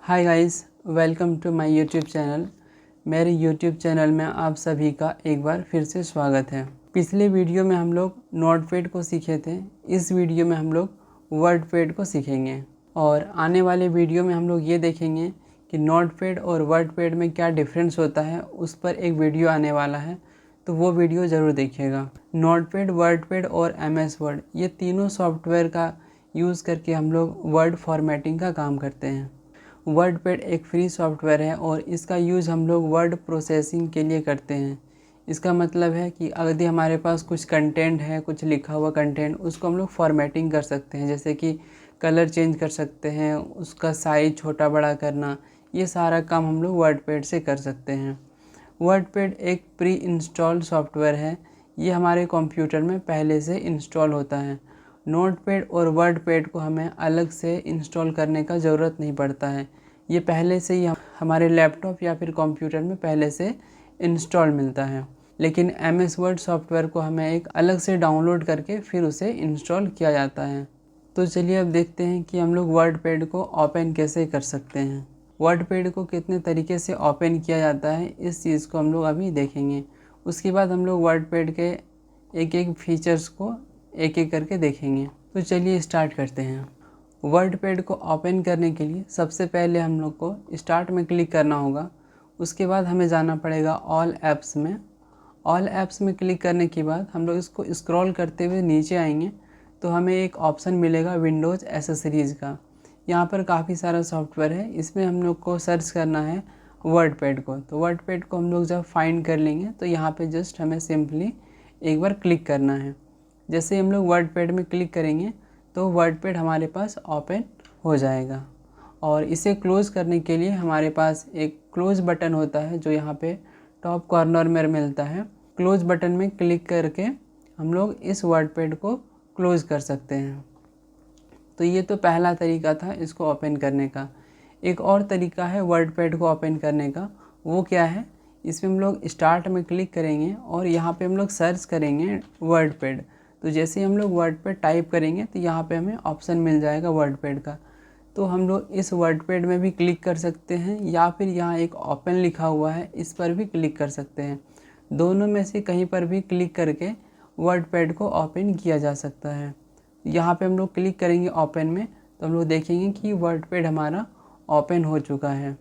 Hi guys, welcome to my YouTube channel. मेरे YouTube channel में आप सभी का एक बार फिर से स्वागत है। पिछले वीडियो में हम लोग नोटपैड को सीखे थे। इस वीडियो में हम लोग वर्डपैड को सीखेंगे और आने वाले वीडियो में हम लोग ये देखेंगे कि नोटपैड और वर्डपैड में क्या डिफरेंस होता है। उस पर एक वीडियो आने वाला है, तो वो वीडियो ज़रूर देखिएगा। नोटपैड, वर्डपैड और MS वर्ड, ये तीनों सॉफ्टवेयर का यूज़ करके हम लोग वर्ड फॉर्मेटिंग का काम करते हैं। वर्डपैड एक फ्री सॉफ्टवेयर है और इसका यूज़ हम लोग वर्ड प्रोसेसिंग के लिए करते हैं। इसका मतलब है कि अगर हमारे पास कुछ कंटेंट है, कुछ लिखा हुआ कंटेंट, उसको हम लोग फॉर्मेटिंग कर सकते हैं। जैसे कि कलर चेंज कर सकते हैं, उसका साइज़ छोटा बड़ा करना, ये सारा काम हम लोग वर्डपैड से कर सकते हैं। वर्डपैड एक प्री इंस्टॉल्ड सॉफ्टवेयर है। ये हमारे कंप्यूटर में पहले से इंस्टॉल होता है। नोटपैड और वर्डपैड को हमें अलग से इंस्टॉल करने का ज़रूरत नहीं पड़ता है। ये पहले से ही हमारे लैपटॉप या फिर कंप्यूटर में पहले से इंस्टॉल मिलता है। लेकिन MS वर्ड सॉफ्टवेयर को हमें एक अलग से डाउनलोड करके फिर उसे इंस्टॉल किया जाता है। तो चलिए अब देखते हैं कि हम लोग वर्डपैड को ओपन कैसे कर सकते हैं। वर्डपैड को कितने तरीके से ओपन किया जाता है, इस चीज़ को हम लोग अभी देखेंगे। उसके बाद हम लोग वर्डपैड के एक एक फीचर्स को एक एक करके देखेंगे। तो चलिए स्टार्ट करते हैं। वर्डपैड को ओपन करने के लिए सबसे पहले हम लोग को स्टार्ट में क्लिक करना होगा। उसके बाद हमें जाना पड़ेगा ऑल ऐप्स में। ऑल ऐप्स में क्लिक करने के बाद हम लोग इसको स्क्रॉल करते हुए नीचे आएंगे तो हमें एक ऑप्शन मिलेगा विंडोज़ एसेसरीज़ का। यहाँ पर काफ़ी सारा सॉफ्टवेयर है। इसमें हम लोग को सर्च करना है वर्डपैड को। तो वर्डपैड को हम लोग जब फाइंड कर लेंगे तो यहाँ पे जस्ट हमें सिंपली एक बार क्लिक करना है। जैसे हम लोग वर्डपैड में क्लिक करेंगे तो वर्डपैड हमारे पास ओपन हो जाएगा। और इसे क्लोज़ करने के लिए हमारे पास एक क्लोज़ बटन होता है जो यहाँ पे टॉप कॉर्नर में मिलता है। क्लोज़ बटन में क्लिक करके हम लोग इस वर्डपैड को क्लोज़ कर सकते हैं। तो ये तो पहला तरीका था इसको ओपन करने का। एक और तरीका है वर्डपैड को ओपन करने का। वो क्या है, इसमें हम लोग स्टार्ट में क्लिक करेंगे और यहाँ पे हम लोग सर्च करेंगे वर्डपैड। तो जैसे हम लोग वर्डपैड टाइप करेंगे तो यहाँ पे हमें ऑप्शन मिल जाएगा वर्डपैड का। तो हम लोग इस वर्डपैड में भी क्लिक कर सकते हैं या फिर यहाँ एक ओपन लिखा हुआ है, इस पर भी क्लिक कर सकते हैं। दोनों में से कहीं पर भी क्लिक करके वर्डपैड को ओपन किया जा सकता है। यहाँ पे हम लोग क्लिक करेंगे ओपन में तो हम लोग देखेंगे कि वर्डपैड हमारा ओपन हो चुका है।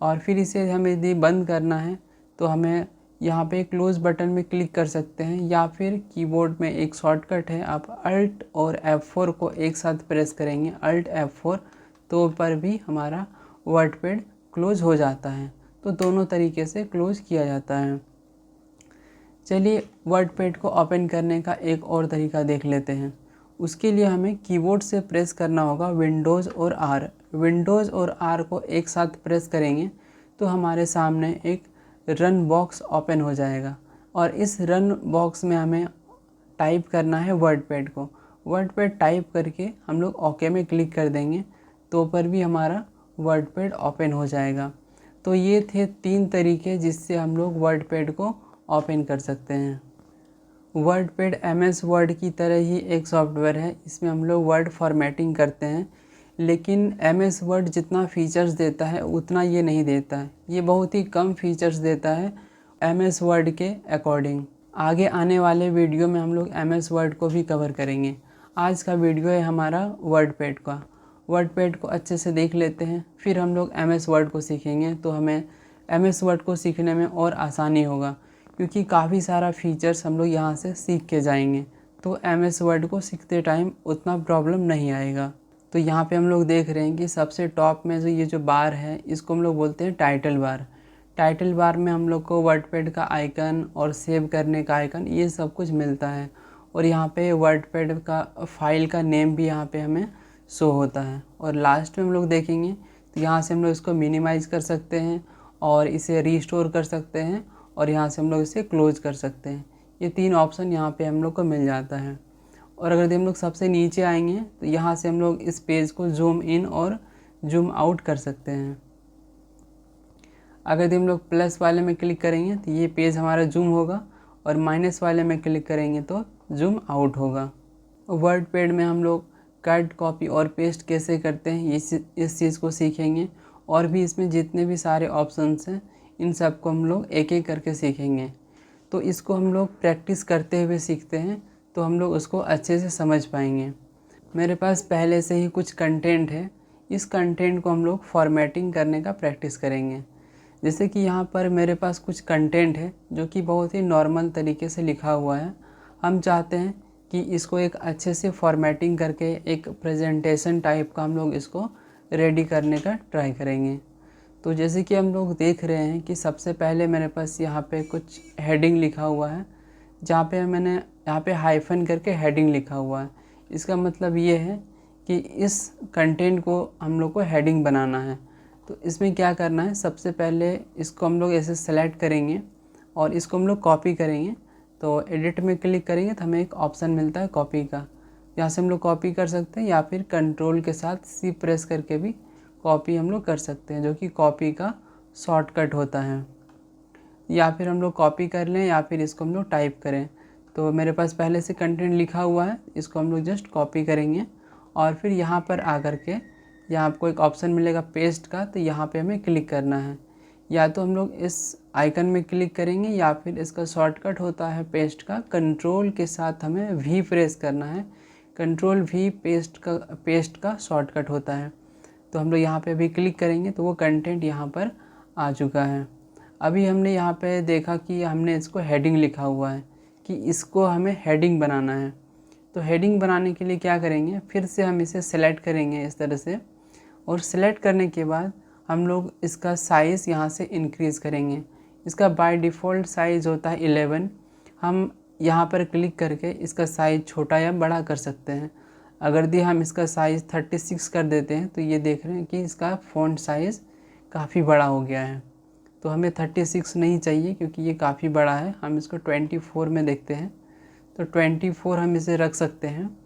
और फिर इसे हमें यदि बंद करना है तो हमें यहाँ पे क्लोज़ बटन में क्लिक कर सकते हैं या फिर कीबोर्ड में एक शॉर्टकट है, आप अल्ट और F4 को एक साथ प्रेस करेंगे, अल्ट F4, तो पर भी हमारा वर्डपैड क्लोज़ हो जाता है। तो दोनों तरीके से क्लोज़ किया जाता है। चलिए वर्डपैड को ओपन करने का एक और तरीका देख लेते हैं। उसके लिए हमें कीबोर्ड से प्रेस करना होगा विंडोज़ और R। विंडोज़ और R को एक साथ प्रेस करेंगे तो हमारे सामने एक रन बॉक्स ओपन हो जाएगा और इस रन बॉक्स में हमें टाइप करना है वर्डपैड को। वर्डपैड टाइप करके हम लोग ओके में क्लिक कर देंगे तो पर भी हमारा वर्डपैड ओपन हो जाएगा। तो ये थे 3 तरीके जिससे हम लोग वर्डपैड को ओपन कर सकते हैं। वर्डपैड MS वर्ड की तरह ही एक सॉफ्टवेयर है। इसमें हम लोग वर्ड फॉर्मेटिंग करते हैं, लेकिन MS वर्ड जितना फीचर्स देता है उतना ये नहीं देता है। ये बहुत ही कम फीचर्स देता है MS वर्ड के अकॉर्डिंग। आगे आने वाले वीडियो में हम लोग MS वर्ड को भी कवर करेंगे। आज का वीडियो है हमारा वर्डपैड का। वर्डपैड को अच्छे से देख लेते हैं, फिर हम लोग MS वर्ड को सीखेंगे तो हमें MS वर्ड को सीखने में और आसानी होगा, क्योंकि काफ़ी सारा फीचर्स हम लोग यहाँ से सीख के जाएंगे। तो MS वर्ड को सीखते टाइम उतना प्रॉब्लम नहीं आएगा। तो यहाँ पे हम लोग देख रहे हैं कि सबसे टॉप में जो ये जो बार है इसको हम लोग बोलते हैं टाइटल बार। टाइटल बार में हम लोग को वर्डपैड का आइकन और सेव करने का आइकन ये सब कुछ मिलता है। और यहाँ पे वर्डपैड का फाइल का नेम भी यहाँ पे हमें शो होता है। और लास्ट में हम लोग देखेंगे तो यहाँ से हम लोग इसको मिनिमाइज़ कर सकते हैं और इसे रीस्टोर कर सकते हैं और यहाँ से हम लोग इसे क्लोज़ कर सकते हैं। ये 3 ऑप्शन यहाँ पे हम लोग को मिल जाता है। और अगर हम लोग सबसे नीचे आएंगे तो यहाँ से हम लोग इस पेज को जूम इन और जूम आउट कर सकते हैं। अगर हम लोग प्लस वाले में क्लिक करेंगे तो ये पेज हमारा जूम होगा और माइनस वाले में क्लिक करेंगे तो जूम आउट होगा। वर्डपैड में हम लोग कट, कॉपी और पेस्ट कैसे करते हैं इस चीज़ को सीखेंगे। और भी इसमें जितने भी सारे ऑप्शंस हैं इन सब को हम लोग एक एक करके सीखेंगे। तो इसको हम लोग प्रैक्टिस करते हुए सीखते हैं तो हम लोग उसको अच्छे से समझ पाएंगे। मेरे पास पहले से ही कुछ कंटेंट है, इस कंटेंट को हम लोग फॉर्मेटिंग करने का प्रैक्टिस करेंगे। जैसे कि यहाँ पर मेरे पास कुछ कंटेंट है जो कि बहुत ही नॉर्मल तरीके से लिखा हुआ है। हम चाहते हैं कि इसको एक अच्छे से फॉर्मेटिंग करके एक प्रेजेंटेशन टाइप का हम लोग इसको रेडी करने का ट्राई करेंगे। तो जैसे कि हम लोग देख रहे हैं कि सबसे पहले मेरे पास यहाँ पे कुछ हेडिंग लिखा हुआ है, जहाँ पे मैंने यहाँ पे हाइफन करके हेडिंग लिखा हुआ है। इसका मतलब ये है कि इस कंटेंट को हम लोग को हेडिंग बनाना है। तो इसमें क्या करना है, सबसे पहले इसको हम लोग ऐसे सेलेक्ट करेंगे और इसको हम लोग कॉपी करेंगे। तो एडिट में क्लिक करेंगे तो हमें एक ऑप्शन मिलता है कॉपी का, यहाँ से हम लोग कॉपी कर सकते हैं या फिर कंट्रोल के साथ सी प्रेस करके भी कॉपी हम लोग कर सकते हैं, जो कि कॉपी का शॉर्टकट होता है। या फिर हम लोग कॉपी कर लें या फिर इसको हम लोग टाइप करें। तो मेरे पास पहले से कंटेंट लिखा हुआ है, इसको हम लोग जस्ट कॉपी करेंगे और फिर यहाँ पर आकर के यहाँ आपको एक ऑप्शन मिलेगा पेस्ट का, तो यहाँ पे हमें क्लिक करना है। या तो हम लोग इस आइकन में क्लिक करेंगे या फिर इसका शॉर्टकट होता है पेस्ट का, कंट्रोल के साथ हमें वी प्रेस करना है। कंट्रोल वी पेस्ट का शॉर्टकट होता है। तो हम लोग यहाँ पे भी क्लिक करेंगे तो वो कंटेंट यहाँ पर आ चुका है। अभी हमने यहाँ पे देखा कि हमने इसको हेडिंग लिखा हुआ है कि इसको हमें हेडिंग बनाना है। तो हेडिंग बनाने के लिए क्या करेंगे, फिर से हम इसे सेलेक्ट करेंगे इस तरह से, और सेलेक्ट करने के बाद हम लोग इसका साइज़ यहाँ से इंक्रीज़ करेंगे। इसका बाय डिफ़ॉल्ट साइज़ होता है 11। हम यहाँ पर क्लिक करके इसका साइज़ छोटा या बड़ा कर सकते हैं। अगर दी हम इसका साइज़ 36 कर देते हैं तो ये देख रहे हैं कि इसका फ़ॉन्ट साइज़ काफ़ी बड़ा हो गया है। तो हमें 36 नहीं चाहिए क्योंकि ये काफ़ी बड़ा है, हम इसको 24 में देखते हैं। तो 24 हम इसे रख सकते हैं।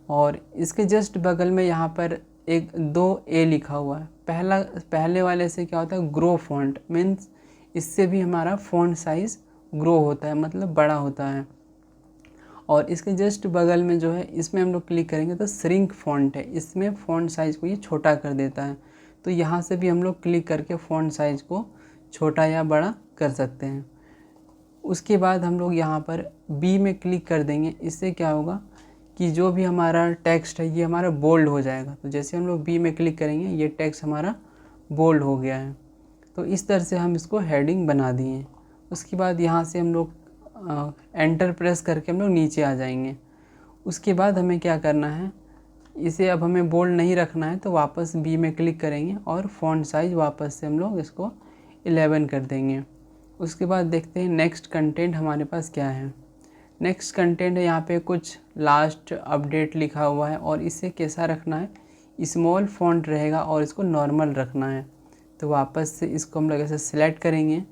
और इसके जस्ट बगल में यहाँ पर एक 2A लिखा हुआ है। पहले वाले से क्या होता है, ग्रो फॉन्ट, मीन्स इससे भी हमारा फ़ॉन्ट साइज़ ग्रो होता है, मतलब बड़ा होता है। और इसके जस्ट बगल में जो है इसमें हम लोग क्लिक करेंगे तो श्रिंक फॉन्ट है, इसमें फ़ॉन्ट साइज़ को ये छोटा कर देता है। तो यहाँ से भी हम लोग क्लिक करके फ़ॉन्ट साइज़ को छोटा या बड़ा कर सकते हैं। उसके बाद हम लोग यहाँ पर बी में क्लिक कर देंगे। इससे क्या होगा कि जो भी हमारा टेक्स्ट है ये हमारा बोल्ड हो जाएगा। तो जैसे हम लोग बी में क्लिक करेंगे ये टेक्स्ट हमारा बोल्ड हो गया है। तो इस तरह से हम इसको हेडिंग बना दिए। उसके बाद यहाँ से हम लोग एंटर प्रेस करके हम लोग नीचे आ जाएंगे। उसके बाद हमें क्या करना है, इसे अब हमें बोल्ड नहीं रखना है तो वापस बी में क्लिक करेंगे और फ़ॉन्ट साइज़ वापस से हम लोग इसको 11 कर देंगे। उसके बाद देखते हैं नेक्स्ट कंटेंट हमारे पास क्या है। नेक्स्ट कंटेंट है, यहाँ पे कुछ लास्ट अपडेट लिखा हुआ है और इसे कैसा रखना है, स्मॉल फ़ॉन्ट रहेगा और इसको नॉर्मल रखना है। तो वापस से इसको हम लोग ऐसे सिलेक्ट करेंगे।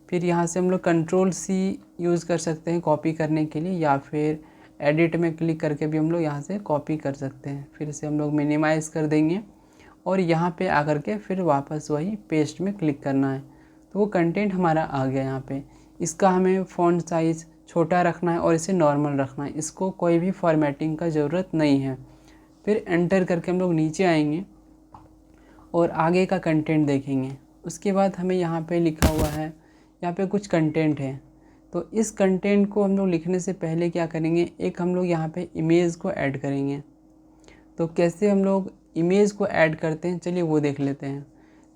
फिर यहाँ से हम लोग कंट्रोल सी यूज़ कर सकते हैं कॉपी करने के लिए, या फिर एडिट में क्लिक करके भी हम लोग यहाँ से कॉपी कर सकते हैं। फिर से हम लोग मिनिमाइज़ कर देंगे और यहाँ पे आकर के फिर वापस वही पेस्ट में क्लिक करना है। तो वो कंटेंट हमारा आ गया यहाँ पे। इसका हमें फ़ॉन्ट साइज़ छोटा रखना है और इसे नॉर्मल रखना है, इसको कोई भी फॉर्मेटिंग का ज़रूरत नहीं है। फिर एंटर करके हम लोग नीचे आएंगे और आगे का कंटेंट देखेंगे। उसके बाद हमें यहाँ पे लिखा हुआ है, यहाँ पे कुछ कंटेंट है। तो इस कंटेंट को हम लोग लिखने से पहले क्या करेंगे, एक हम लोग यहाँ पे इमेज को ऐड करेंगे। तो कैसे हम लोग इमेज को ऐड करते हैं, चलिए वो देख लेते हैं।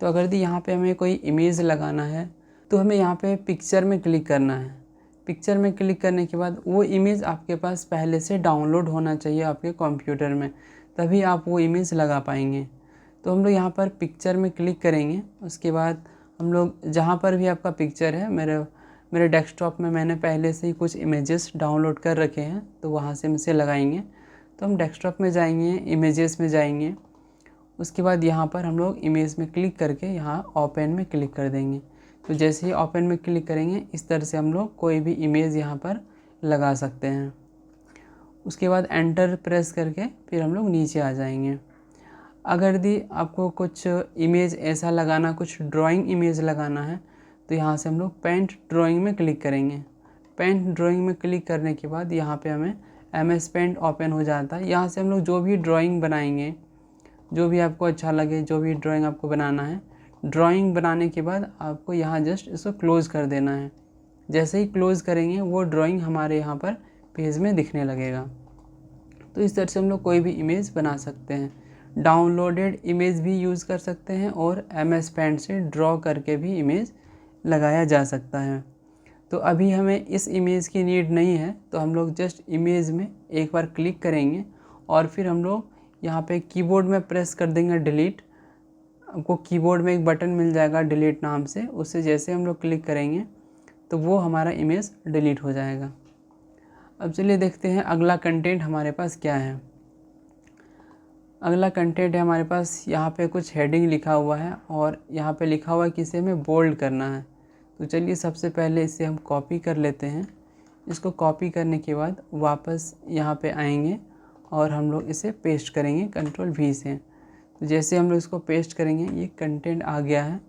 तो अगर दी यहाँ पे हमें कोई इमेज लगाना है तो हमें यहाँ पे पिक्चर में क्लिक करना है। पिक्चर में क्लिक करने के बाद वो इमेज आपके पास पहले से डाउनलोड होना चाहिए आपके कंप्यूटर में, तभी आप वो इमेज लगा पाएंगे। तो हम लोग यहाँ पर पिक्चर में क्लिक करेंगे। उसके बाद हम लोग जहाँ पर भी आपका पिक्चर है, मेरे डेस्कटॉप में मैंने पहले से ही कुछ इमेजेस डाउनलोड कर रखे हैं, तो वहाँ से हम इसे लगाएंगे। तो हम डेस्कटॉप में जाएंगे, इमेजेस में जाएंगे। उसके बाद यहाँ पर हम लोग इमेज में क्लिक करके यहाँ ओपन में क्लिक कर देंगे। तो जैसे ही ओपन में क्लिक करेंगे इस तरह से हम लोग कोई भी इमेज यहाँ पर लगा सकते हैं। उसके बाद एंटर प्रेस करके फिर हम लोग नीचे आ जाएंगे। अगर दी आपको कुछ इमेज ऐसा लगाना, कुछ ड्राइंग इमेज लगाना है, तो यहाँ से हम लोग पेंट ड्राइंग में क्लिक करेंगे। पेंट ड्राइंग में क्लिक करने के बाद यहाँ पे हमें MS पेंट ओपन हो जाता है। यहाँ से हम लोग जो भी ड्राइंग बनाएंगे, जो भी आपको अच्छा लगे, जो भी ड्राइंग आपको बनाना है, ड्राइंग बनाने के बाद आपको यहाँ जस्ट इसको क्लोज़ कर देना है। जैसे ही क्लोज़ करेंगे वो ड्राइंग हमारे यहाँ पर पेज में दिखने लगेगा। तो इस तरह से हम लोग कोई भी इमेज बना सकते हैं। डाउनलोडेड इमेज भी यूज़ कर सकते हैं और MS पेंट से ड्रॉ करके भी इमेज लगाया जा सकता है। तो अभी हमें इस इमेज की नीड नहीं है, तो हम लोग जस्ट इमेज में एक बार क्लिक करेंगे और फिर हम लोग यहाँ पे कीबोर्ड में प्रेस कर देंगे डिलीट। आपको कीबोर्ड में एक बटन मिल जाएगा डिलीट नाम से, उससे जैसे हम लोग क्लिक करेंगे तो वो हमारा इमेज डिलीट हो जाएगा। अब चलिए देखते हैं अगला कंटेंट हमारे पास क्या है। अगला कंटेंट है हमारे पास, यहाँ पे कुछ हेडिंग लिखा हुआ है और यहाँ पे लिखा हुआ है कि इसे हमें बोल्ड करना है। तो चलिए सबसे पहले इसे हम कॉपी कर लेते हैं। इसको कॉपी करने के बाद वापस यहाँ पे आएंगे और हम लोग इसे पेस्ट करेंगे Ctrl+V से। तो जैसे हम लोग इसको पेस्ट करेंगे ये कंटेंट आ गया है।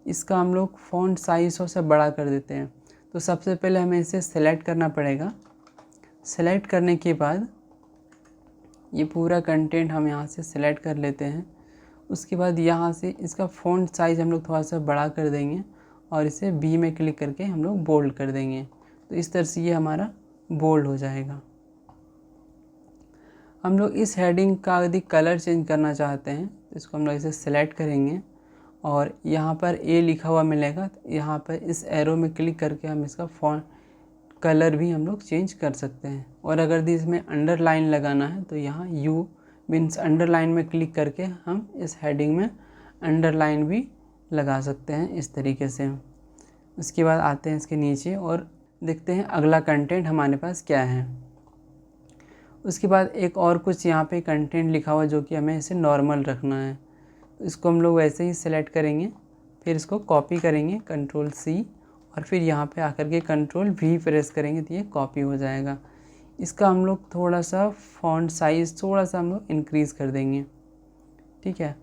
इसका हम लोग फ़ॉन्ट साइज़ से बड़ा कर देते हैं। तो सबसे पहले हमें इसे सेलेक्ट करना पड़ेगा। सेलेक्ट करने के बाद ये पूरा कंटेंट हम यहाँ से सेलेक्ट कर लेते हैं। उसके बाद यहाँ से इसका फ़ॉन्ट साइज़ हम लोग थोड़ा सा बड़ा कर देंगे और इसे B में क्लिक करके हम लोग बोल्ड कर देंगे। तो इस तरह से ये हमारा बोल्ड हो जाएगा। हम लोग इस हेडिंग का यदि कलर चेंज करना चाहते हैं तो इसको हम लोग इसे सेलेक्ट करेंगे और यहाँ पर A लिखा हुआ मिलेगा। तो यहाँ पर इस एरो में क्लिक करके हम इसका फ़ॉन्ट कलर भी हम लोग चेंज कर सकते हैं। और अगर इसमें अंडरलाइन लगाना है तो यहाँ U मीन्स अंडरलाइन में क्लिक करके हम इस हेडिंग में अंडरलाइन भी लगा सकते हैं इस तरीके से। उसके बाद आते हैं इसके नीचे और देखते हैं अगला कंटेंट हमारे पास क्या है। उसके बाद एक और कुछ यहाँ पे कंटेंट लिखा हुआ जो कि हमें इसे नॉर्मल रखना है। तो इसको हम लोग वैसे ही सेलेक्ट करेंगे, फिर इसको कॉपी करेंगे Ctrl+C और फिर यहाँ पे आकर के Ctrl+V प्रेस करेंगे तो ये कॉपी हो जाएगा। इसका हम लोग थोड़ा सा फ़ॉन्ट साइज़ थोड़ा सा हम लोग इंक्रीज़ कर देंगे, ठीक है।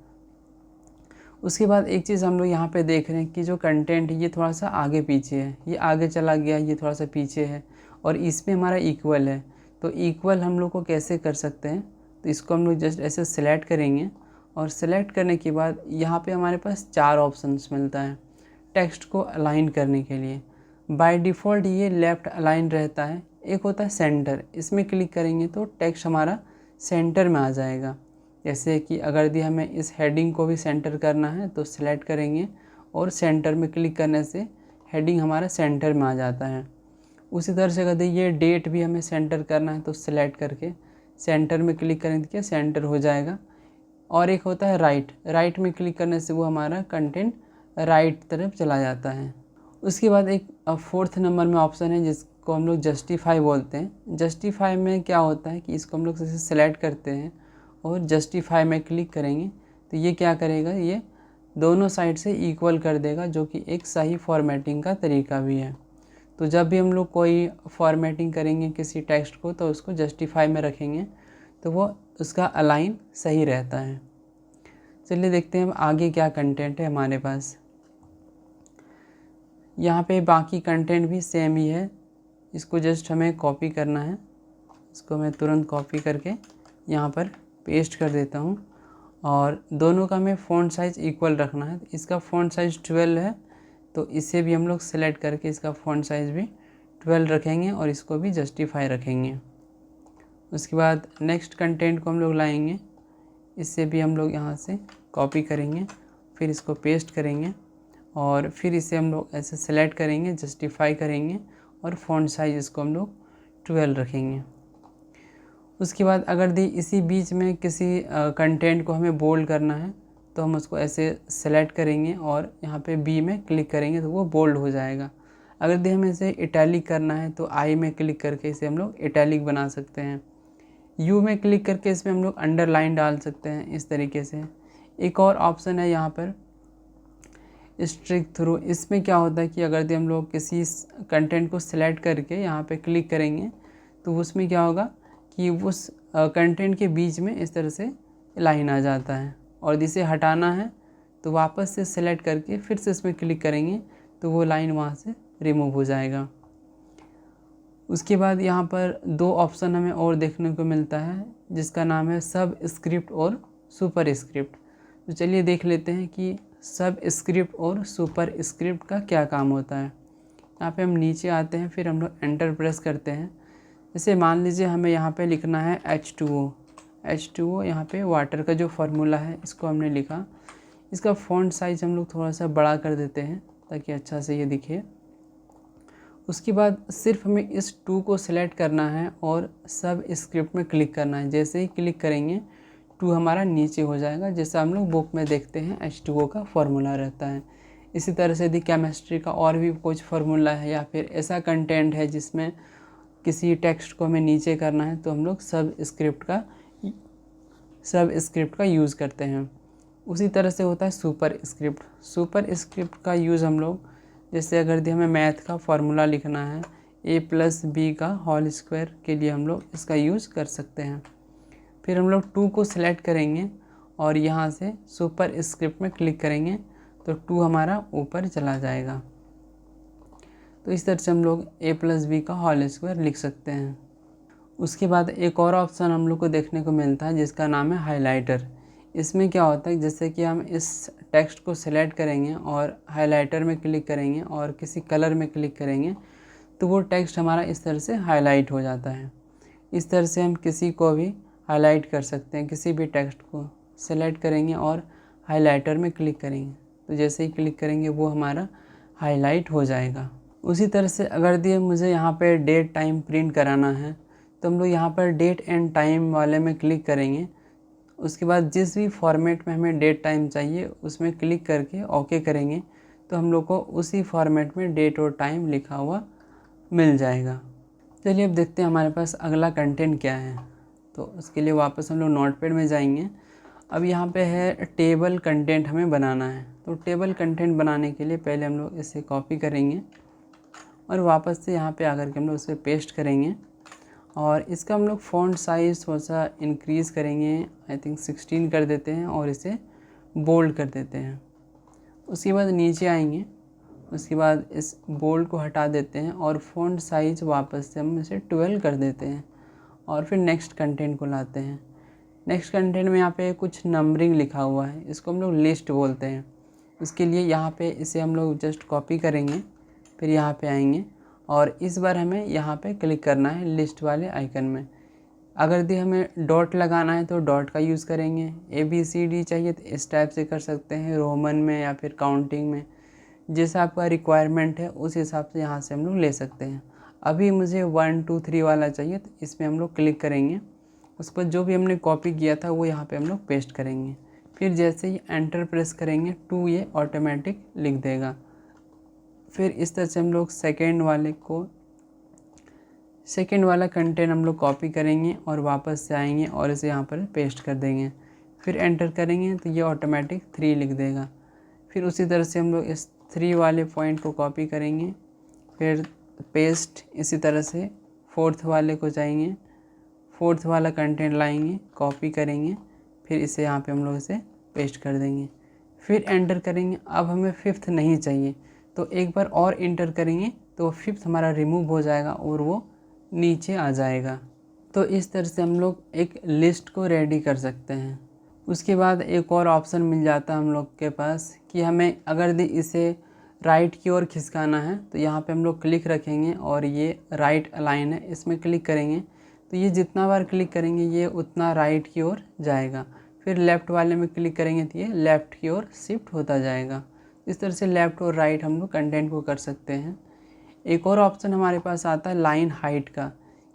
उसके बाद एक चीज़ हम लोग यहाँ पे देख रहे हैं कि जो कंटेंट है ये थोड़ा सा आगे पीछे है, ये आगे चला गया, ये थोड़ा सा पीछे है और इसमें हमारा इक्वल है। तो इक्वल हम लोग को कैसे कर सकते हैं, तो इसको हम लोग जस्ट ऐसे सेलेक्ट करेंगे और सेलेक्ट करने के बाद यहाँ पे हमारे पास 4 ऑप्शंस मिलता है टेक्स्ट को अलाइन करने के लिए। बाय डिफ़ॉल्ट ये लेफ़्ट अलाइन रहता है। एक होता है सेंटर, इसमें क्लिक करेंगे तो टेक्स्ट हमारा सेंटर में आ जाएगा। जैसे कि अगर यदि हमें इस हेडिंग को भी सेंटर करना है तो सेलेक्ट करेंगे और सेंटर में क्लिक करने से हेडिंग हमारा सेंटर में आ जाता है। उसी तरह से अगर ये डेट भी हमें सेंटर करना है तो सेलेक्ट करके सेंटर में क्लिक करेंगे तो क्या सेंटर हो जाएगा। और एक होता है राइट में क्लिक करने से वो हमारा कंटेंट राइट तरफ चला जाता है। उसके बाद एक 4th नंबर में ऑप्शन है जिसको हम लोग जस्टिफाई बोलते हैं। जस्टिफाई में क्या होता है कि इसको हम लोग जैसे सेलेक्ट करते हैं और जस्टिफाई में क्लिक करेंगे तो ये क्या करेगा, ये दोनों साइड से इक्वल कर देगा, जो कि एक सही फॉर्मेटिंग का तरीका भी है। तो जब भी हम लोग कोई फॉर्मेटिंग करेंगे किसी टेक्स्ट को तो उसको जस्टिफाई में रखेंगे तो वो उसका अलाइन सही रहता है। चलिए देखते हैं आगे क्या कंटेंट है हमारे पास। यहाँ पे बाकी कंटेंट भी सेम ही है। इसको जस्ट हमें कॉपी करना है। इसको मैं तुरंत कॉपी करके यहाँ पर पेस्ट कर देता हूँ और दोनों का हमें फ़ॉन्ट साइज़ इक्वल रखना है। इसका फ़ॉन्ट साइज़ 12 है तो इसे भी हम लोग सेलेक्ट करके इसका फ़ॉन्ट साइज़ भी 12 रखेंगे और इसको भी जस्टिफाई रखेंगे। उसके बाद नेक्स्ट कंटेंट को हम लोग लाएंगे, इससे भी हम लोग यहाँ से कॉपी करेंगे, फिर इसको पेस्ट करेंगे और फिर इसे हम लोग ऐसे सेलेक्ट करेंगे, जस्टिफाई करेंगे और फ़ॉन्ट साइज़ इसको हम लोग 12 रखेंगे। उसके बाद अगर इसी बीच में किसी कंटेंट को हमें बोल्ड करना है तो हम उसको ऐसे सेलेक्ट करेंगे और यहाँ पे बी में क्लिक करेंगे तो वो बोल्ड हो जाएगा। अगर हमें इसे इटैलिक करना है तो आई में क्लिक करके इसे हम लोग इटैलिक बना सकते हैं। यू में क्लिक करके इसमें हम लोग अंडरलाइन डाल सकते हैं इस तरीके से। एक और ऑप्शन है यहाँ पर स्ट्रिक थ्रू। इसमें क्या होता है कि अगर हम लोग किसी कंटेंट को सिलेक्ट करके यहाँ पे क्लिक करेंगे तो उसमें क्या होगा कि उस कंटेंट के बीच में इस तरह से लाइन आ जाता है और जिसे हटाना है तो वापस से सिलेक्ट करके फिर से इसमें क्लिक करेंगे तो वो लाइन वहाँ से रिमूव हो जाएगा। उसके बाद यहाँ पर 2 ऑप्शन हमें और देखने को मिलता है जिसका नाम है सब स्क्रिप्ट और सुपर स्क्रिप्ट। तो चलिए देख लेते हैं कि सब स्क्रिप्ट और सुपर स्क्रिप्ट का क्या काम होता है। यहाँ पे हम नीचे आते हैं, फिर हम लोग एंटर प्रेस करते हैं। जैसे मान लीजिए हमें यहाँ पे लिखना है H2O यहाँ पे वाटर का जो फार्मूला है इसको हमने लिखा। इसका फ़ॉन्ट साइज़ हम लोग थोड़ा सा बड़ा कर देते हैं ताकि अच्छा से ये दिखे। उसके बाद सिर्फ हमें इस 2 को सिलेक्ट करना है और सब स्क्रिप्ट में क्लिक करना है। जैसे ही क्लिक करेंगे 2 हमारा नीचे हो जाएगा, जैसा हम लोग बुक में देखते हैं H2O का फार्मूला रहता है। इसी तरह से यदि केमिस्ट्री का और भी कुछ फार्मूला है या फिर ऐसा कंटेंट है जिसमें किसी टेक्स्ट को हमें नीचे करना है तो हम लोग सब स्क्रिप्ट का यूज़ करते हैं। उसी तरह से होता है सुपर स्क्रिप्ट का यूज़ हम लोग, जैसे अगर दी हमें मैथ का फार्मूला लिखना है a+b का होल स्क्वायर के लिए हम लोग इसका यूज़ कर सकते हैं। फिर हम लोग 2 को सिलेक्ट करेंगे और यहाँ से सुपर स्क्रिप्ट में क्लिक करेंगे तो 2 हमारा ऊपर चला जाएगा। तो इस तरह से हम लोग a+b का होल स्क्वायर लिख सकते हैं। उसके बाद एक और ऑप्शन हम लोग को देखने को मिलता है जिसका नाम है हाइलाइटर। इसमें क्या होता है, जैसे कि हम इस टेक्स्ट को सिलेक्ट करेंगे और हाइलाइटर में क्लिक करेंगे और किसी कलर में क्लिक करेंगे तो वो टेक्स्ट हमारा इस तरह से हाईलाइट हो जाता है। इस तरह से हम किसी को भी हाईलाइट कर सकते हैं। किसी भी टेक्स्ट को सिलेक्ट करेंगे और हाइलाइटर में क्लिक करेंगे तो जैसे ही क्लिक करेंगे वो हमारा हाईलाइट हो जाएगा। उसी तरह से अगर दिए मुझे यहाँ पे डेट टाइम प्रिंट कराना है तो हम लोग यहाँ पर डेट एंड टाइम वाले में क्लिक करेंगे। उसके बाद जिस भी फॉर्मेट में हमें डेट टाइम चाहिए उसमें क्लिक करके ओके करेंगे तो हम लोग को उसी फॉर्मेट में डेट और टाइम लिखा हुआ मिल जाएगा। चलिए अब देखते हैं हमारे पास अगला कंटेंट क्या है। तो उसके लिए वापस हम लोग नोटपैड में जाएंगे। अब यहाँ पे है टेबल कंटेंट हमें बनाना है। तो टेबल कंटेंट बनाने के लिए पहले हम लोग इसे कॉपी करेंगे और वापस से यहाँ पे आकर के हम लोग इसे पेस्ट करेंगे और इसका हम लोग फ़ॉन्ट साइज़ थोड़ा सा इंक्रीज़ करेंगे। आई थिंक 16 कर देते हैं और इसे बोल्ड कर देते हैं। उसके बाद नीचे आएंगे, उसके बाद इस बोल्ड को हटा देते हैं और फ़ॉन्ट साइज़ वापस से हम इसे 12 कर देते हैं और फिर नेक्स्ट कंटेंट को लाते हैं। नेक्स्ट कंटेंट में यहाँ पे कुछ नंबरिंग लिखा हुआ है, इसको हम लोग लिस्ट बोलते हैं। इसके लिए यहाँ पे इसे हम लोग जस्ट कॉपी करेंगे, फिर यहाँ पे आएंगे और इस बार हमें यहाँ पे क्लिक करना है लिस्ट वाले आइकन में। अगर दी हमें डॉट लगाना है तो डॉट का यूज़ करेंगे। ABCD चाहिए तो इस टाइप से कर सकते हैं, रोमन में या फिर काउंटिंग में, जैसा आपका रिक्वायरमेंट है उस हिसाब से यहाँ से हम लोग ले सकते हैं। अभी मुझे 1 2 3 वाला चाहिए तो इसमें हम लोग क्लिक करेंगे। उस पर जो भी हमने कॉपी किया था वो यहाँ पे हम लोग पेस्ट करेंगे। फिर जैसे ही एंटर प्रेस करेंगे 2 ये ऑटोमेटिक लिख देगा। फिर इस तरह से हम लोग सेकेंड वाला कंटेंट हम लोग कॉपी करेंगे और वापस से आएंगे और इसे यहाँ पर पेस्ट कर देंगे। फिर एंटर करेंगे तो ये ऑटोमेटिक 3 लिख देगा। फिर उसी तरह से हम लोग इस 3 वाले पॉइंट को कॉपी करेंगे, फिर पेस्ट। इसी तरह से 4th वाले को जाएंगे, 4th वाला कंटेंट लाएंगे, कॉपी करेंगे, फिर इसे यहाँ पे हम लोग इसे पेस्ट कर देंगे। फिर एंटर करेंगे। अब हमें 5th नहीं चाहिए तो एक बार और एंटर करेंगे तो 5th हमारा रिमूव हो जाएगा और वो नीचे आ जाएगा। तो इस तरह से हम लोग एक लिस्ट को रेडी कर सकते हैं। उसके बाद एक और ऑप्शन मिल जाता है हम लोग के पास कि हमें अगर इसे राइट की ओर खिसकाना है तो यहाँ पे हम लोग क्लिक रखेंगे और ये राइट अलाइन है, इसमें क्लिक करेंगे तो ये जितना बार क्लिक करेंगे ये उतना राइट की ओर जाएगा। फिर लेफ़्ट वाले में क्लिक करेंगे तो ये लेफ़्ट की ओर शिफ्ट होता जाएगा। इस तरह से लेफ़्ट और राइट हम लोग कंटेंट को कर सकते हैं। एक और ऑप्शन हमारे पास आता है लाइन हाइट का,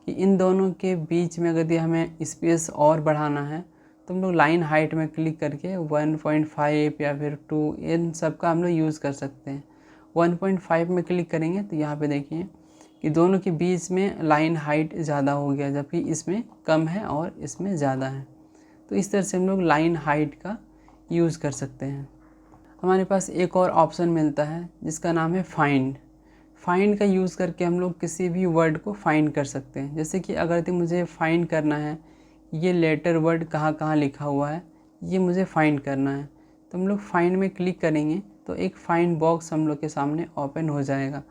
कि इन दोनों के बीच में अगर हमें स्पेस और बढ़ाना है तो हम लोग लाइन हाइट में क्लिक करके 1.5 या फिर 2 इन सब का हम लोग यूज़ कर सकते हैं। 1.5 में क्लिक करेंगे तो यहाँ पे देखिए कि दोनों के बीच में लाइन हाइट ज़्यादा हो गया, जबकि इसमें कम है और इसमें ज़्यादा है। तो इस तरह से हम लोग लाइन हाइट का यूज़ कर सकते हैं। हमारे पास एक और ऑप्शन मिलता है जिसका नाम है फाइंड का यूज़ करके हम लोग किसी भी वर्ड को फाइंड कर सकते हैं। जैसे कि अगर तो मुझे फाइंड करना है ये लेटर वर्ड कहाँ कहाँ लिखा हुआ है, ये मुझे फाइंड करना है, तो हम लोग फाइंड में क्लिक करेंगे तो एक फाइंड बॉक्स हम लोग के सामने ओपन हो जाएगा।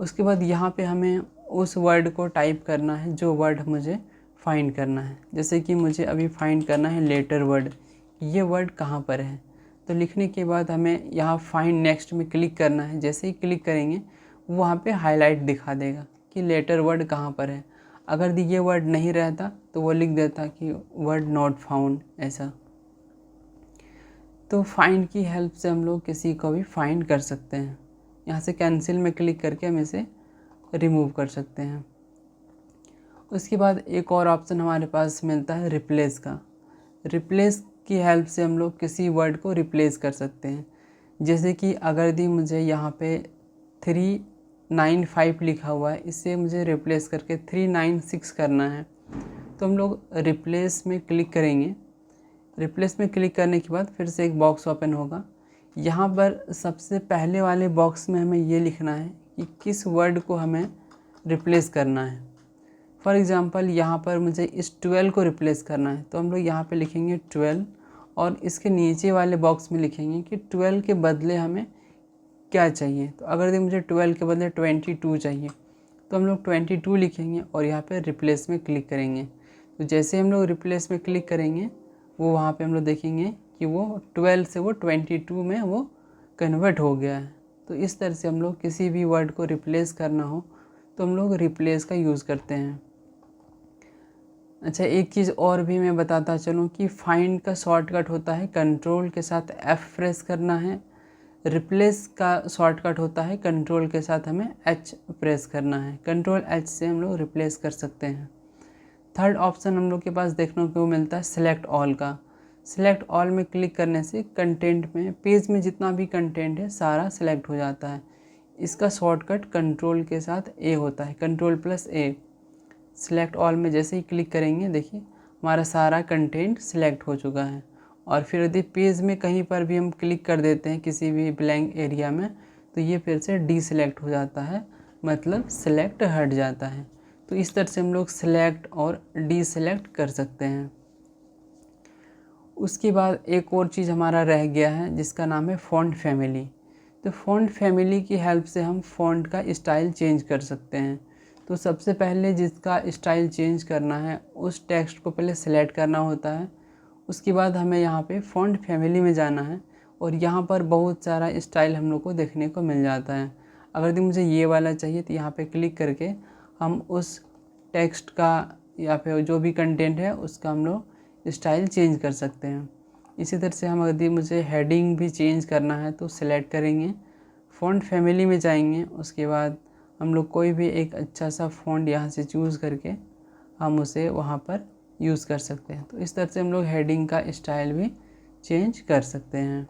उसके बाद यहाँ पे हमें उस वर्ड को टाइप करना है जो वर्ड मुझे फाइंड करना है। जैसे कि मुझे अभी फाइंड करना है लेटर वर्ड, ये वर्ड कहाँ पर है, तो लिखने के बाद हमें यहाँ फाइंड नेक्स्ट में क्लिक करना है। जैसे ही क्लिक करेंगे वहाँ पे हाईलाइट दिखा देगा कि लेटर वर्ड कहाँ पर है। अगर ये वर्ड नहीं रहता तो वो लिख देता कि वर्ड नॉट फाउंड ऐसा। तो फाइंड की हेल्प से हम लोग किसी को भी फाइंड कर सकते हैं। यहाँ से कैंसिल में क्लिक करके हम इसे रिमूव कर सकते हैं। उसके बाद एक और ऑप्शन हमारे पास मिलता है रिप्लेस का। रिप्लेस की हेल्प से हम लोग किसी वर्ड को रिप्लेस कर सकते हैं। जैसे कि अगर दी मुझे यहाँ पे 395 लिखा हुआ है, इससे मुझे रिप्लेस करके 396 करना है, तो हम लोग रिप्लेस में क्लिक करेंगे। रिप्लेस में क्लिक करने के बाद फिर से एक बॉक्स ओपन होगा। यहाँ पर सबसे पहले वाले बॉक्स में हमें ये लिखना है कि किस वर्ड को हमें रिप्लेस करना है। फॉर एग्ज़ाम्पल यहाँ पर मुझे इस 12 को रिप्लेस करना है, तो हम लोग यहाँ पे लिखेंगे 12 और इसके नीचे वाले बॉक्स में लिखेंगे कि 12 के बदले हमें क्या चाहिए। तो अगर मुझे 12 के बदले 22 चाहिए तो हम लोग 22 लिखेंगे और यहाँ पे रिप्लेस में क्लिक करेंगे। तो जैसे हम लोग रिप्लेस में क्लिक करेंगे वो वहाँ पे हम लोग देखेंगे कि वो 12 से वो 22 में वो कन्वर्ट हो गया है। तो इस तरह से हम लोग किसी भी वर्ड को रिप्लेस करना हो तो हम लोग रिप्लेस का यूज़ करते हैं। अच्छा, एक चीज़ और भी मैं बताता चलूँ कि फाइंड का शॉर्टकट होता है कंट्रोल के साथ F प्रेस करना है। रिप्लेस का शॉर्टकट होता है कंट्रोल के साथ हमें H प्रेस करना है। कंट्रोल H से हम लोग रिप्लेस कर सकते हैं। थर्ड ऑप्शन हम लोग के पास देखने को मिलता है सिलेक्ट ऑल का। सिलेक्ट ऑल में क्लिक करने से कंटेंट में, पेज में जितना भी कंटेंट है सारा सिलेक्ट हो जाता है। इसका शॉर्टकट कंट्रोल के साथ A होता है, कंट्रोल+A। सिलेक्ट ऑल में जैसे ही क्लिक करेंगे देखिए हमारा सारा कंटेंट सिलेक्ट हो चुका है। और फिर यदि पेज में कहीं पर भी हम क्लिक कर देते हैं किसी भी ब्लैंक एरिया में तो ये फिर से डीसिलेक्ट हो जाता है, मतलब सिलेक्ट हट जाता है। तो इस तरह से हम लोग सिलेक्ट और डीसिलेक्ट कर सकते हैं। उसके बाद एक और चीज़ हमारा रह गया है जिसका नाम है फ़ॉन्ट फैमिली। तो फ़ॉन्ट फैमिली की हेल्प से हम फ़ॉन्ट का स्टाइल चेंज कर सकते हैं। तो सबसे पहले जिसका स्टाइल चेंज करना है उस टेक्स्ट को पहले सेलेक्ट करना होता है। उसके बाद हमें यहाँ पे फ़ॉन्ट फैमिली में जाना है और यहाँ पर बहुत सारा स्टाइल हम लोग को देखने को मिल जाता है। अगर मुझे ये वाला चाहिए तो यहाँ पे क्लिक करके हम उस टेक्स्ट का या फिर जो भी कंटेंट है उसका हम लोग स्टाइल चेंज कर सकते हैं। इसी तरह से हम यदि मुझे हेडिंग भी चेंज करना है तो सेलेक्ट करेंगे, फ़ॉन्ट फैमिली में जाएंगे, उसके बाद हम लोग कोई भी एक अच्छा सा फ़ॉन्ट यहाँ से चूज़ करके हम उसे वहाँ पर यूज़ कर सकते हैं। तो इस तरह से हम लोग हेडिंग का स्टाइल भी चेंज कर सकते हैं।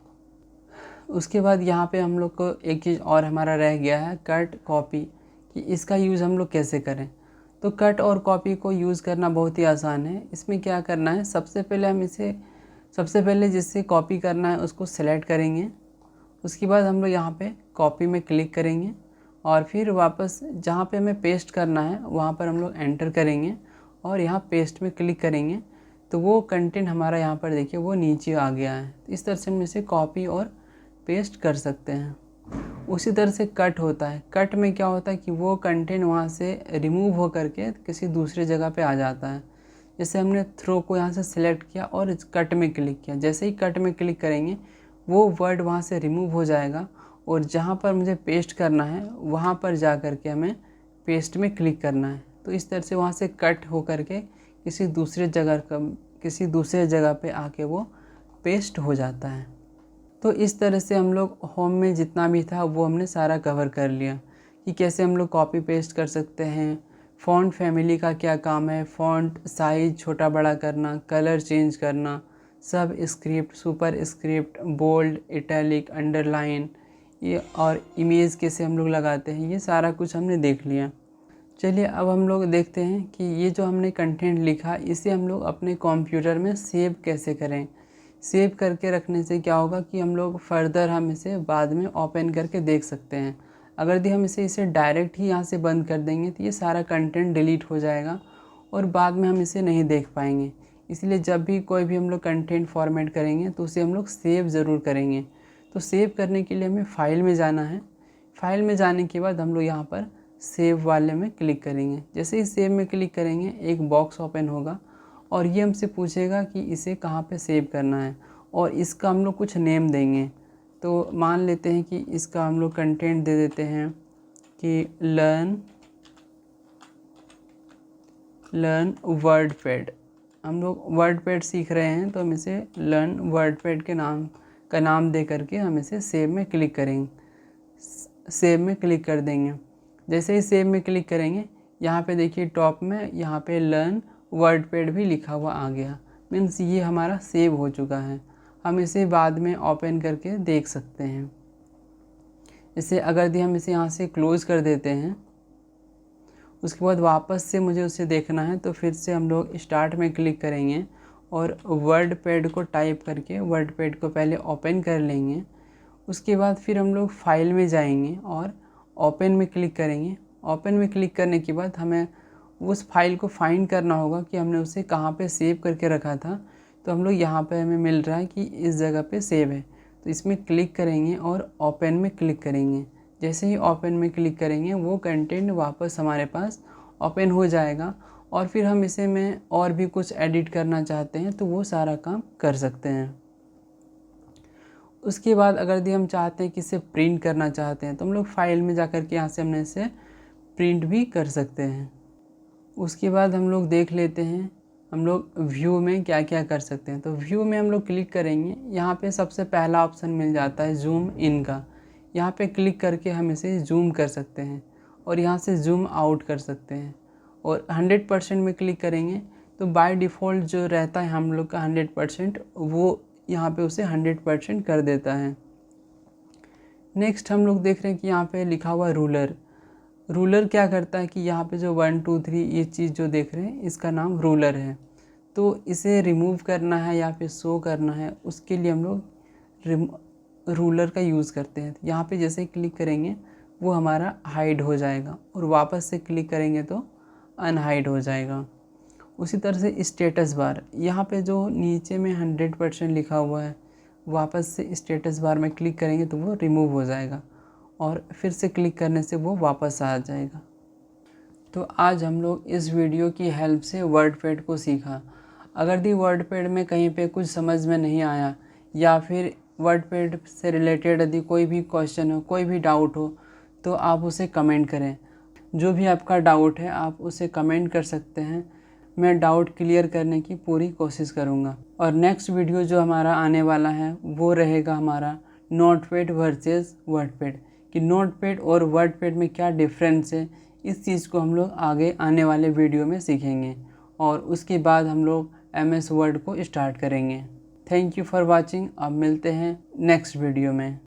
उसके बाद यहाँ पे हम लोग को एक चीज़ और हमारा रह गया है कट कॉपी, कि इसका यूज़ हम लोग कैसे करें। तो कट और कॉपी को यूज़ करना बहुत ही आसान है। इसमें क्या करना है, सबसे पहले जिससे कॉपी करना है उसको सेलेक्ट करेंगे। उसके बाद हम लोग यहाँ पे कॉपी में क्लिक करेंगे और फिर वापस जहाँ पे हमें पेस्ट करना है वहाँ पर हम लोग एंटर करेंगे और यहाँ पेस्ट में क्लिक करेंगे तो वो कंटेंट हमारा यहाँ पर देखिए वो नीचे आ गया है। इस तरह से हम इसे कॉपी और पेस्ट कर सकते हैं। उसी तरह से कट होता है। कट में क्या होता है कि वो कंटेंट वहाँ से रिमूव हो करके किसी दूसरे जगह पे आ जाता है। जैसे हमने थ्रो को यहाँ से सिलेक्ट किया और कट में क्लिक किया, जैसे ही कट में क्लिक करेंगे वो वर्ड वहाँ से रिमूव हो जाएगा और जहाँ पर मुझे पेस्ट करना है वहाँ पर जा कर के हमें पेस्ट में क्लिक करना है। तो इस तरह से वहाँ से कट हो करके किसी दूसरे जगह पे आके वो पेस्ट हो जाता है। तो इस तरह से हम लोग होम में जितना भी था वो हमने सारा कवर कर लिया कि कैसे हम लोग कॉपी पेस्ट कर सकते हैं, फ़ॉन्ट फैमिली का क्या काम है, फ़ॉन्ट साइज़ छोटा बड़ा करना, कलर चेंज करना, subscript, superscript, bold, italic, underline, ये और इमेज कैसे हम लोग लगाते हैं, ये सारा कुछ हमने देख लिया। चलिए अब हम लोग देखते हैं कि ये जो हमने कंटेंट लिखा इसे हम लोग अपने कंप्यूटर में सेव कैसे करें। सेव करके रखने से क्या होगा कि हम लोग फर्दर हम इसे बाद में ओपन करके देख सकते हैं। अगर हम इसे डायरेक्ट ही यहाँ से बंद कर देंगे तो ये सारा कंटेंट डिलीट हो जाएगा और बाद में हम इसे नहीं देख पाएंगे। इसलिए जब भी कोई भी हम लोग कंटेंट फॉर्मेट करेंगे तो उसे हम लोग सेव ज़रूर करेंगे। तो सेव करने के लिए हमें फ़ाइल में जाना है। फ़ाइल में जाने के बाद हम लोग यहाँ पर सेव वाले में क्लिक करेंगे। जैसे ही सेव में क्लिक करेंगे एक बॉक्स ओपन होगा और ये हमसे पूछेगा कि इसे कहाँ पे सेव करना है और इसका हम लोग कुछ नेम देंगे। तो मान लेते हैं कि इसका हम लोग कंटेंट दे देते हैं कि लर्न वर्डपैड। हम लोग वर्डपैड सीख रहे हैं तो हम इसे लर्न वर्डपैड के नाम दे करके हम इसे सेव में क्लिक करेंगे, सेव में क्लिक कर देंगे। जैसे ही सेव में क्लिक करेंगे यहाँ पे देखिए टॉप में यहाँ पे लर्न वर्डपैड भी लिखा हुआ आ गया, मीन्स ये हमारा सेव हो चुका है। हम इसे बाद में ओपन करके देख सकते हैं। इसे अगर हम इसे यहाँ से क्लोज़ कर देते हैं, उसके बाद वापस से मुझे उसे देखना है तो फिर से हम लोग स्टार्ट में क्लिक करेंगे और वर्डपैड को टाइप करके वर्डपैड को पहले ओपन कर लेंगे। उसके बाद फिर हम लोग फाइल में जाएंगे और ओपन में क्लिक करेंगे। ओपन में क्लिक करने के बाद हमें उस फाइल को फाइंड करना होगा कि हमने उसे कहाँ पे सेव करके रखा था। तो हम लोग यहाँ पे हमें मिल रहा है कि इस जगह पे सेव है, तो इसमें क्लिक करेंगे और ओपन में क्लिक करेंगे। जैसे ही ओपन में क्लिक करेंगे वो कंटेंट वापस हमारे पास ओपन हो जाएगा और फिर हम इसे में और भी कुछ एडिट करना चाहते हैं तो वो सारा काम कर सकते हैं। उसके बाद अगर हम चाहते हैं कि इसे प्रिंट करना चाहते हैं तो हम लोग फाइल में जाकर के यहाँ से हमने इसे प्रिंट भी कर सकते हैं। उसके बाद हम लोग देख लेते हैं हम लोग व्यू में क्या क्या कर सकते हैं। तो व्यू में हम लोग क्लिक करेंगे, यहाँ पे सबसे पहला ऑप्शन मिल जाता है जूम इन का। यहाँ पे क्लिक करके हम इसे जूम कर सकते हैं और यहाँ से जूम आउट कर सकते हैं। और 100% में क्लिक करेंगे तो बाय डिफ़ॉल्ट जो रहता है हम लोग का 100%, वो यहाँ पे उसे 100% कर देता है। नेक्स्ट हम लोग देख रहे हैं कि यहाँ पे लिखा हुआ रूलर। रूलर क्या करता है कि यहाँ पे जो 1 2 3 ये चीज़ जो देख रहे हैं इसका नाम रूलर है। तो इसे रिमूव करना है या फिर शो करना है, उसके लिए हम लोग रूलर का यूज़ करते हैं। यहाँ पे जैसे क्लिक करेंगे वो हमारा हाइड हो जाएगा और वापस से क्लिक करेंगे तो अनहाइड हो जाएगा। उसी तरह से स्टेटस बार, यहाँ पे जो नीचे में 100% लिखा हुआ है, वापस से स्टेटस बार में क्लिक करेंगे तो वो रिमूव हो जाएगा और फिर से क्लिक करने से वो वापस आ जाएगा। तो आज हम लोग इस वीडियो की हेल्प से वर्डपैड को सीखा। अगर वर्डपैड में कहीं पे कुछ समझ में नहीं आया या फिर वर्डपैड से रिलेटेड यदि कोई भी क्वेश्चन हो, कोई भी डाउट हो, तो आप उसे कमेंट करें। जो भी आपका डाउट है आप उसे कमेंट कर सकते हैं, मैं डाउट क्लियर करने की पूरी कोशिश करूँगा। और नेक्स्ट वीडियो जो हमारा आने वाला है वो रहेगा हमारा नोटपैड वर्सेस वर्डपैड, कि नोटपैड और वर्डपैड में क्या डिफरेंस है। इस चीज़ को हम लोग आगे आने वाले वीडियो में सीखेंगे और उसके बाद हम लोग MS वर्ड को स्टार्ट करेंगे। Thank you for watching. अब मिलते हैं नेक्स्ट वीडियो में।